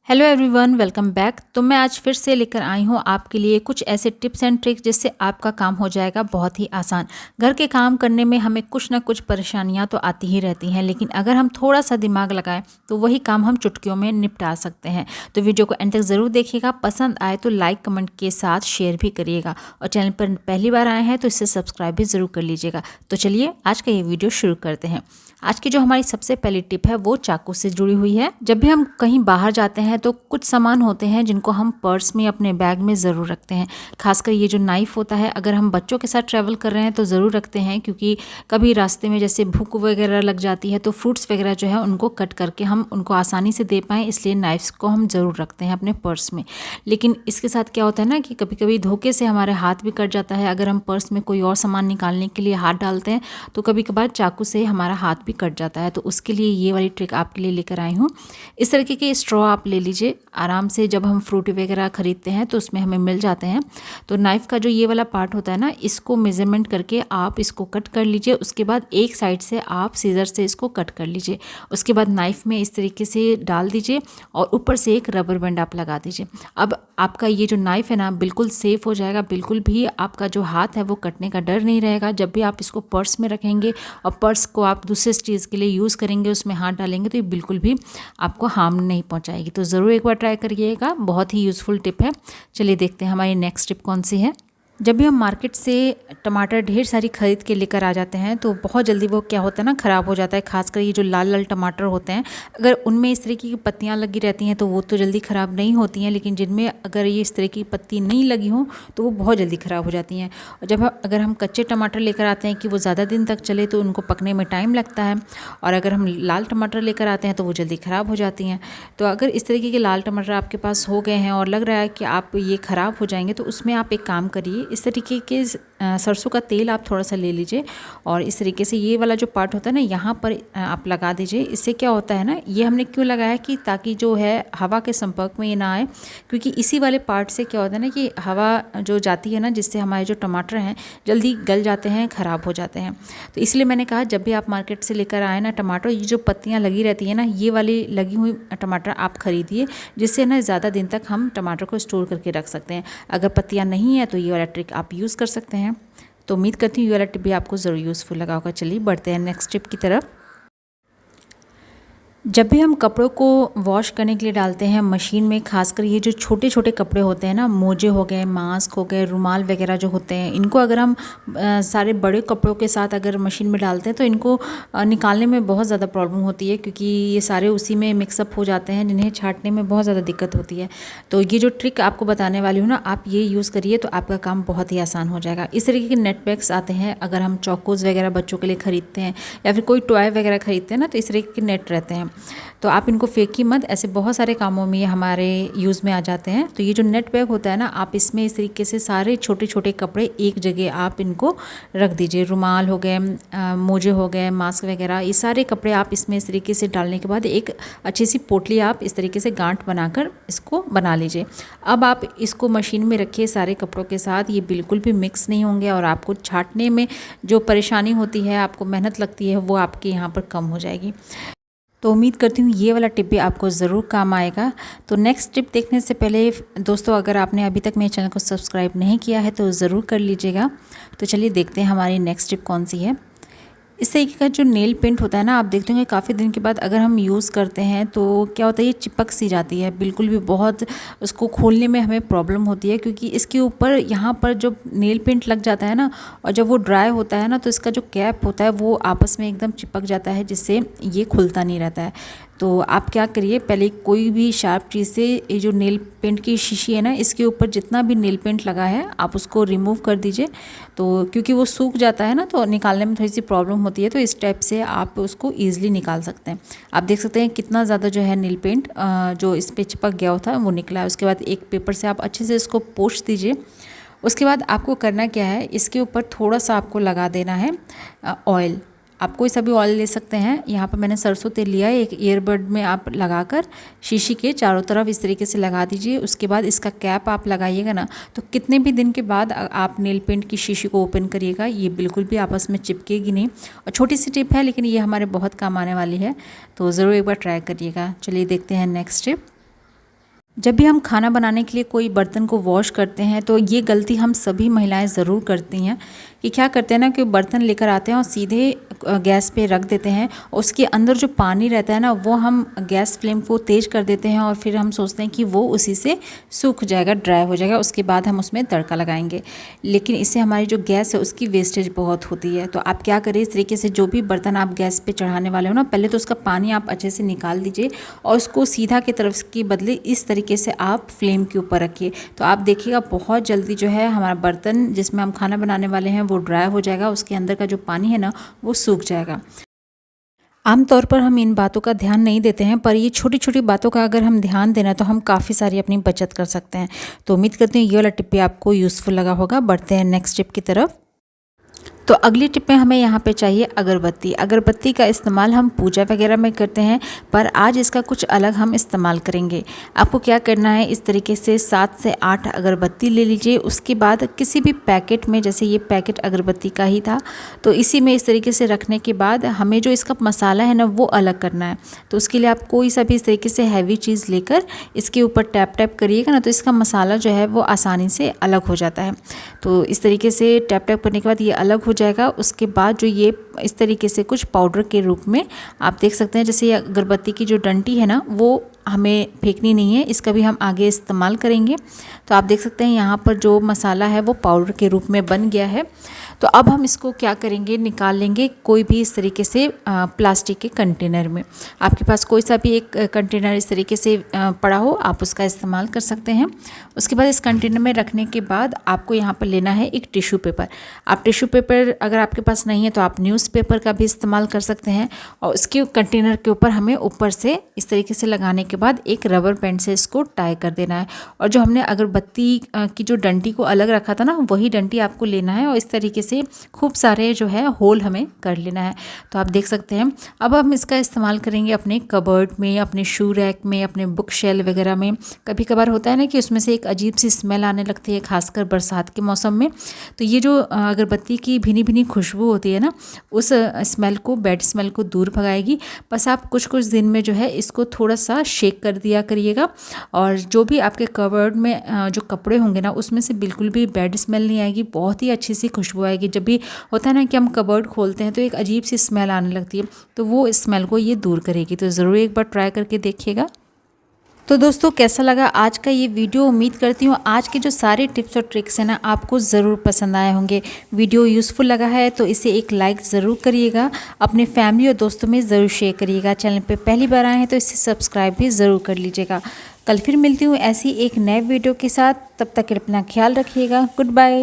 Hello everyone, welcome back. तो मैं आज फिर से लेकर आई हूँ आपके लिए कुछ ऐसे टिप्स एंड ट्रिक्स जिससे आपका काम हो जाएगा बहुत ही आसान। घर के काम करने में हमें कुछ ना कुछ परेशानियाँ तो आती ही रहती हैं, लेकिन अगर हम थोड़ा सा दिमाग लगाएं तो वही काम हम चुटकियों में निपटा सकते हैं। तो वीडियो को एंड तक ज़रूर देखिएगा। पसंद आए तो लाइक कमेंट के साथ शेयर भी करिएगा, और चैनल पर पहली बार आए हैं तो इसे सब्सक्राइब भी ज़रूर कर लीजिएगा। तो चलिए आज का ये वीडियो शुरू करते हैं। आज की जो हमारी सबसे पहली टिप है वो चाकू से जुड़ी हुई है। जब भी हम कहीं बाहर जाते हैं तो कुछ सामान होते हैं जिनको हम पर्स में, अपने बैग में ज़रूर रखते हैं। खासकर ये जो नाइफ़ होता है, अगर हम बच्चों के साथ ट्रैवल कर रहे हैं तो ज़रूर रखते हैं, क्योंकि कभी रास्ते में जैसे भूख वगैरह लग जाती है तो फ्रूट्स वगैरह जो है उनको कट करके हम उनको आसानी से दे पाएँ, इसलिए नाइफ्स को हम ज़रूर रखते हैं अपने पर्स में। लेकिन इसके साथ क्या होता है ना कि कभी कभी धोखे से हमारे हाथ भी कट जाता है। अगर हम पर्स में कोई और सामान निकालने के लिए हाथ डालते हैं तो कभी कभार चाकू से हमारा हाथ भी कट जाता है। तो उसके लिए ये वाली ट्रिक आपके लिए लेकर आई हूँ। इस तरीके के स्ट्रॉ आप ले लीजिए आराम से। जब हम फ्रूट वगैरह खरीदते हैं तो उसमें हमें मिल जाते हैं। तो नाइफ़ का जो ये वाला पार्ट होता है ना, इसको मेजरमेंट करके आप इसको कट कर लीजिए। उसके बाद एक साइड से आप सीजर से इसको कट कर लीजिए। उसके बाद नाइफ़ में इस तरीके से डाल दीजिए और ऊपर से एक रबर बैंड आप लगा दीजिए। अब आपका ये जो नाइफ़ है ना बिल्कुल सेफ़ हो जाएगा। बिल्कुल भी आपका जो हाथ है वो कटने का डर नहीं रहेगा। जब भी आप इसको पर्स में रखेंगे और पर्स को आप दूसरे चीज़ के लिए यूज़ करेंगे, उसमें हाथ डालेंगे, तो ये बिल्कुल भी आपको हार्म नहीं पहुंचाएगी। तो ज़रूर एक बार ट्राई करिएगा, बहुत ही यूज़फुल टिप है। चलिए देखते हैं हमारी नेक्स्ट टिप कौन सी है। जब भी हम मार्केट से टमाटर ढेर सारी खरीद के लेकर आ जाते हैं तो बहुत जल्दी वो क्या होता है ना, ख़राब हो जाता है। खासकर ये जो लाल लाल टमाटर होते हैं, अगर उनमें इस तरीके की पत्तियां लगी रहती हैं तो वो तो जल्दी ख़राब नहीं होती हैं, लेकिन जिनमें अगर ये इस तरह की पत्ती नहीं लगी हों तो वो बहुत जल्दी ख़राब हो जाती हैं। और अगर हम कच्चे टमाटर लेकर आते हैं कि वो ज़्यादा दिन तक चले तो उनको पकने में टाइम लगता है, और अगर हम लाल टमाटर लेकर आते हैं तो वो जल्दी ख़राब हो जाती हैं। तो अगर इस तरीके के लाल टमाटर आपके पास हो गए हैं और लग रहा है कि आप ये ख़राब हो जाएंगे, तो उसमें आप एक काम करिए। इस तरीके के सरसों का तेल आप थोड़ा सा ले लीजिए और इस तरीके से ये वाला जो पार्ट होता है ना, यहाँ पर आप लगा दीजिए। इससे क्या होता है ना, ये हमने क्यों लगाया कि ताकि जो है हवा के संपर्क में ये ना आए, क्योंकि इसी वाले पार्ट से क्या होता है ना कि हवा जो जाती है ना, जिससे हमारे जो टमाटर हैं जल्दी गल जाते हैं, ख़राब हो जाते हैं। तो इसलिए मैंने कहा जब भी आप मार्केट से लेकर आए ना टमाटर, ये जो पत्तियाँ लगी रहती हैं ना, ये वाली लगी हुई टमाटर आप खरीदिए, जिससे ना ज़्यादा दिन तक हम टमाटर को स्टोर करके रख सकते हैं। अगर पत्तियाँ नहीं है तो ये वाला ट्रिक आप यूज़ कर सकते हैं। तो उम्मीद करती हूँ ये वाला टिप भी आपको ज़रूर यूज़फुल लगा होगा। चलिए बढ़ते हैं नेक्स्ट टिप की तरफ। जब भी हम कपड़ों को वॉश करने के लिए डालते हैं मशीन में, खासकर ये जो छोटे छोटे कपड़े होते हैं ना, मोजे हो गए, मास्क हो गए, रुमाल वगैरह जो होते हैं, इनको अगर हम सारे बड़े कपड़ों के साथ अगर मशीन में डालते हैं तो इनको निकालने में बहुत ज़्यादा प्रॉब्लम होती है, क्योंकि ये सारे उसी में मिक्सअप हो जाते हैं, जिन्हें छांटने में बहुत ज़्यादा दिक्कत होती है। तो ये जो ट्रिक आपको बताने वाली हूँ ना, आप ये यूज़ करिए तो आपका काम बहुत ही आसान हो जाएगा। इस तरीके के नेट बैग्स आते हैं, अगर हम चौकोज़ वगैरह बच्चों के लिए ख़रीदते हैं या फिर कोई टॉय वगैरह ख़रीदते हैं ना, तो इस तरीके के नेट रहते हैं। तो आप इनको फेंकिए मत, ऐसे बहुत सारे कामों में ये हमारे यूज़ में आ जाते हैं। तो ये जो नेट बैग होता है ना, आप इसमें इस तरीके से सारे छोटे छोटे कपड़े एक जगह आप इनको रख दीजिए। रुमाल हो गए, मोजे हो गए, मास्क वगैरह, ये सारे कपड़े आप इसमें इस तरीके से डालने के बाद एक अच्छी सी पोटली आप इस तरीके से गांठ बनाकर इसको बना लीजिए। अब आप इसको मशीन में रखिए सारे कपड़ों के साथ, ये बिल्कुल भी मिक्स नहीं होंगे और आपको छांटने में जो परेशानी होती है, आपको मेहनत लगती है, वो आपके यहाँ पर कम हो जाएगी। तो उम्मीद करती हूँ ये वाला टिप भी आपको ज़रूर काम आएगा। तो नेक्स्ट टिप देखने से पहले दोस्तों, अगर आपने अभी तक मेरे चैनल को सब्सक्राइब नहीं किया है तो ज़रूर कर लीजिएगा। तो चलिए देखते हैं हमारी नेक्स्ट टिप कौन सी है। इस तरीके का जो नेल पेंट होता है ना, आप देखते होंगे काफ़ी दिन के बाद अगर हम यूज़ करते हैं तो क्या होता है, ये चिपक सी जाती है बिल्कुल भी। बहुत उसको खोलने में हमें प्रॉब्लम होती है, क्योंकि इसके ऊपर यहाँ पर जो नेल पेंट लग जाता है ना, और जब वो ड्राई होता है ना तो इसका जो कैप होता है वो आपस में एकदम चिपक जाता है, जिससे ये खुलता नहीं रहता है। तो आप क्या करिए, पहले कोई भी शार्प चीज़ से ये जो नेल पेंट की शीशी है ना, इसके ऊपर जितना भी नेल पेंट लगा है आप उसको रिमूव कर दीजिए। तो क्योंकि वो सूख जाता है ना, तो निकालने में थोड़ी सी प्रॉब्लम होती है, तो इस टाइप से आप उसको ईजिली निकाल सकते हैं। आप देख सकते हैं कितना ज़्यादा जो है नेल पेंट जो इस पर चिपक गया होता है वो निकला है। उसके बाद एक पेपर से आप अच्छे से इसको पोंछ दीजिए। उसके बाद आपको करना क्या है, इसके ऊपर थोड़ा सा आपको लगा देना है ऑयल। आप कोई सा भी ऑयल ले सकते हैं। यहाँ पर मैंने सरसों तेल लिया है, एक ईयरबड में आप लगाकर शीशी के चारों तरफ इस तरीके से लगा दीजिए। उसके बाद इसका कैप आप लगाइएगा ना, तो कितने भी दिन के बाद आप नेल पेंट की शीशी को ओपन करिएगा, ये बिल्कुल भी आपस में चिपकेगी नहीं। और छोटी सी टिप है, लेकिन ये हमारे बहुत काम आने वाली है, तो ज़रूर एक बार ट्राई करिएगा। चलिए देखते हैं नेक्स्ट टिप। जब भी हम खाना बनाने के लिए कोई बर्तन को वॉश करते हैं तो ये गलती हम सभी महिलाएं ज़रूर करती हैं कि क्या करते हैं ना कि बर्तन लेकर आते हैं और सीधे गैस पे रख देते हैं। उसके अंदर जो पानी रहता है ना वो हम गैस फ्लेम को तेज़ कर देते हैं और फिर हम सोचते हैं कि वो उसी से सूख जाएगा, ड्राई हो जाएगा, उसके बाद हम उसमें तड़का लगाएंगे। लेकिन इससे हमारी जो गैस है उसकी वेस्टेज बहुत होती है। तो आप क्या करें, इस तरीके से जो भी बर्तन आप गैस पे चढ़ाने वाले हो ना, पहले तो उसका पानी आप अच्छे से निकाल दीजिए और उसको सीधा की तरफ के बदले इस तरीके से आप फ्लेम के ऊपर रखिए। तो आप देखिएगा बहुत जल्दी जो है हमारा बर्तन जिसमें हम खाना बनाने वाले हैं वो ड्राई हो जाएगा, उसके अंदर का जो पानी है ना वो सूख जाएगा। आमतौर पर हम इन बातों का ध्यान नहीं देते हैं, पर ये छोटी छोटी बातों का अगर हम ध्यान देना तो हम काफ़ी सारी अपनी बचत कर सकते हैं। तो उम्मीद करते हैं ये वाला टिप भी आपको यूज़फुल लगा होगा। बढ़ते हैं नेक्स्ट टिप की तरफ। तो अगली टिप में हमें यहाँ पे चाहिए अगरबत्ती। अगरबत्ती का इस्तेमाल हम पूजा वगैरह में करते हैं, पर आज इसका कुछ अलग हम इस्तेमाल करेंगे। आपको क्या करना है, इस तरीके से 7 से 8 अगरबत्ती ले लीजिए। उसके बाद किसी भी पैकेट में, जैसे ये पैकेट अगरबत्ती का ही था, तो इसी में इस तरीके से रखने के बाद हमें जो इसका मसाला है ना वो अलग करना है। तो उसके लिए आप कोई सा भी इस तरीके से हैवी चीज़ लेकर इसके ऊपर टैप टैप करिएगा ना, तो इसका मसाला जो है वो आसानी से अलग हो जाता है। तो इस तरीके से टैप टैप करने के बाद ये अलग हो जाएगा। उसके बाद जो ये इस तरीके से कुछ पाउडर के रूप में आप देख सकते हैं, जैसे ये अगरबत्ती की जो डंडी है ना वो हमें फेंकनी नहीं है, इसका भी हम आगे इस्तेमाल करेंगे। तो आप देख सकते हैं यहाँ पर जो मसाला है वो पाउडर के रूप में बन गया है। तो अब हम इसको क्या करेंगे, निकाल लेंगे कोई भी इस तरीके से प्लास्टिक के कंटेनर में। आपके पास कोई सा भी एक कंटेनर इस तरीके से पड़ा हो, आप उसका इस्तेमाल कर सकते हैं। उसके बाद इस कंटेनर में रखने के बाद आपको यहाँ पर लेना है एक टिश्यू पेपर। आप टिश्यू पेपर अगर आपके पास नहीं है तो आप न्यूज़पेपर का भी इस्तेमाल कर सकते हैं। और उसके कंटेनर के ऊपर हमें ऊपर से इस तरीके से लगाने के बाद एक रबर बैंड से इसको टाई कर देना है। और जो हमने अगरबत्ती की जो डंडी को अलग रखा था ना, वही डंडी आपको लेना है और इस तरीके से खूब सारे जो है होल हमें कर लेना है। तो आप देख सकते हैं अब हम इसका इस्तेमाल करेंगे अपने कबर्ड में, अपने शू रैक में, अपने बुक शेल वगैरह में। कभी कभार होता है ना कि उसमें से एक अजीब सी स्मेल आने लगती है, खासकर बरसात के मौसम में। तो ये जो अगरबत्ती की भीनी भीनी खुशबू होती है ना, उस स्मेल को, बैड स्मेल को दूर भगाएगी। बस आप कुछ कुछ दिन में जो है इसको थोड़ा सा शेक कर दिया करिएगा और जो भी आपके कबर्ड में जो कपड़े होंगे ना उसमें से बिल्कुल भी बैड स्मेल नहीं आएगी, बहुत ही अच्छी सी खुशबू आएगी। जब भी होता है ना कि हम कबर्ड खोलते हैं तो एक अजीब सी स्मेल आने लगती है, तो वो स्मेल को ये दूर करेगी। तो ज़रूर एक बार ट्राई करके देखिएगा। तो दोस्तों कैसा लगा आज का ये वीडियो। उम्मीद करती हूँ आज के जो सारे टिप्स और ट्रिक्स हैं ना आपको ज़रूर पसंद आए होंगे। वीडियो यूज़फुल लगा है तो इसे एक लाइक ज़रूर करिएगा, अपने फैमिली और दोस्तों में ज़रूर शेयर करिएगा। चैनल पे पहली बार आए हैं तो इसे सब्सक्राइब भी ज़रूर कर लीजिएगा। कल फिर मिलती हूँ ऐसी एक नए वीडियो के साथ, तब तक अपना ख्याल रखिएगा। Good bye.